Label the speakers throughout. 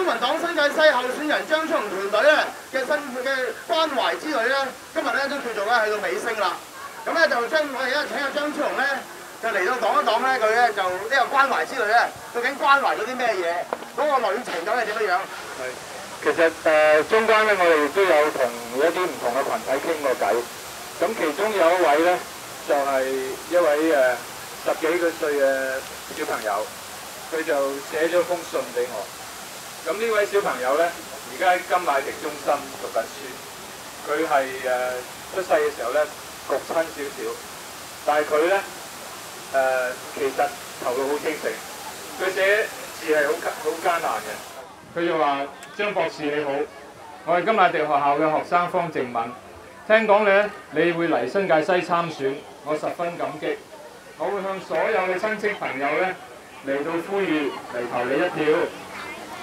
Speaker 1: 民黨新界西候選人張超雄團隊咧嘅關懷之旅咧，今日咧都叫做咧去到尾聲啦。咁咧就我哋而家請阿張超雄咧，就嚟到講一講咧，佢咧就呢個關懷之旅咧，究竟關懷咗啲咩嘢？嗰個旅程究竟係點樣樣？
Speaker 2: 係，其實中間咧，我哋都有同一啲唔同嘅群體傾過偈。咁其中有一位咧，就係一位10幾個歲嘅小朋友，佢就寫咗封信俾我。咁呢位小朋友咧，而家喺金乃迪中心讀緊書。佢係出世嘅時候咧焗親少少，但係佢咧其實頭腦好清醒。佢寫字係好艱難嘅。佢就話：張博士你好，我係金乃迪學校嘅學生方靜敏。聽講咧，你會嚟新界西參選，我十分感激。我會向所有嘅親戚朋友咧嚟到呼籲嚟投你一票。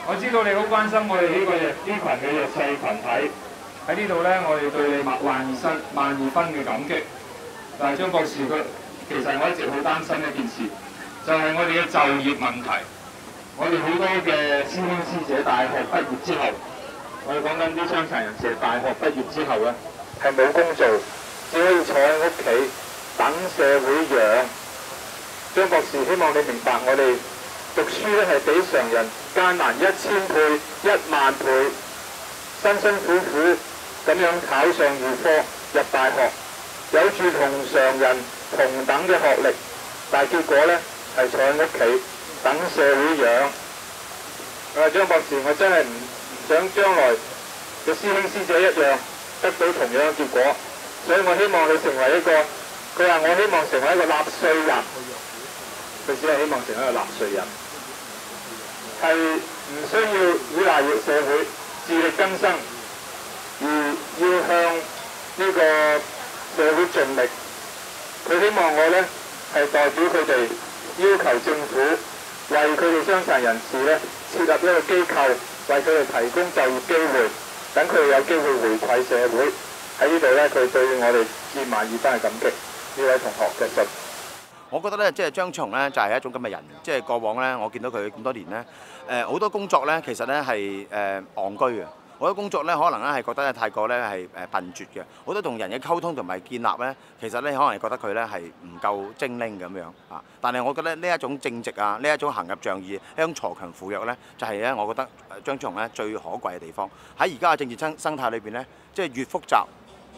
Speaker 2: 我知道你好關心我哋呢群嘅弱勢群體，喺呢度咧，我哋對你萬二分嘅感激。但係張博士其實我一直好擔心一件事，就係我哋嘅就業問題。我哋好多嘅師兄師姐大學畢業之後，我哋講緊啲傷殘人士大學畢業之後咧，係冇工做，只可以坐喺屋企等社會養。張博士，希望你明白，我哋讀書咧係比常人艱難1000倍、10000倍，辛辛苦苦咁樣考上預科入大學，有住同常人同等嘅學歷，但係結果咧係坐喺屋企等社會養。張博士，我真係唔想將來嘅師兄師姐一樣得到同樣嘅結果，所以我希望你成為一個，佢話我希望成為一個納稅人，佢只係希望成為一個納稅人，係唔需要依賴社會自力更生，而要向呢個社會盡力。佢希望我呢係代表佢哋要求政府為佢哋傷殘人士呢設立一個機構，為佢哋提供就業機會，等佢哋有機會回饋社會。喺呢度呢，佢對我哋致萬二分嘅感激。呢位同學嘅信。
Speaker 1: 我覺得咧，即係張超雄咧，就係一種咁嘅人。即係過往咧，我見到佢咁多年咧，好多工作咧，其實咧係戇居嘅。好多工作咧，可能咧係覺得太過咧係笨拙嘅。好多同人嘅溝通同埋建立咧，其實咧可能係覺得佢咧係唔夠精靈咁樣啊。但係我覺得呢一種正直啊，呢一種行俠仗義，呢種鋤強扶弱咧，就係咧我覺得張超雄咧最可貴嘅地方。喺而家嘅政治生態裏邊咧，即係越複雜，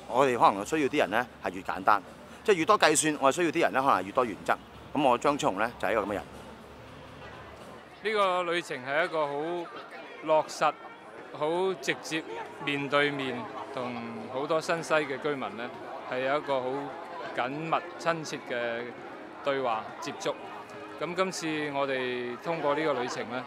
Speaker 1: 我哋可能需要啲人咧係越簡單。即係越多計算，我哋需要啲人咧，可能越多原則。咁我張超雄咧就係一個咁嘅人。
Speaker 3: 呢個旅程係一個好落實、好直接面對面同好多新西嘅居民咧，係有一個好緊密、親切嘅對話接觸。咁今次我哋通過呢個旅程咧，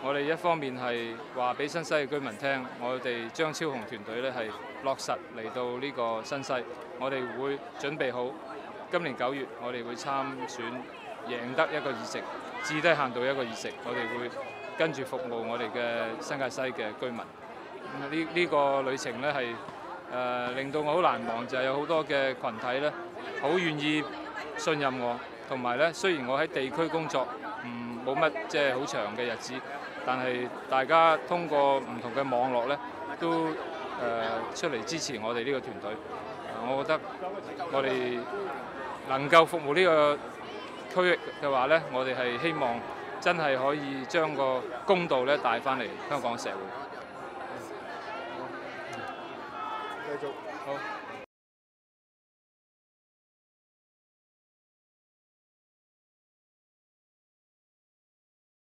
Speaker 3: 我哋一方面係話俾新西嘅居民聽，我哋張超雄團隊咧係落實嚟到呢個新西。我哋會準備好今年9月，我哋會參選，贏得一個議席，至低限度一個議席，我哋會跟住服務我哋嘅新界西嘅居民。呢個旅程咧係令到我好難忘，就係有好多嘅群體咧，好願意信任我，同埋咧雖然我喺地區工作冇乜即係好長嘅日子，但係大家通過唔同嘅網絡咧，都出嚟支持我哋呢個團隊。我覺得我哋能夠服務呢個區域嘅話咧，我哋係希望真係可以將個公道咧帶翻嚟香港社會。
Speaker 2: 繼續。
Speaker 3: 好。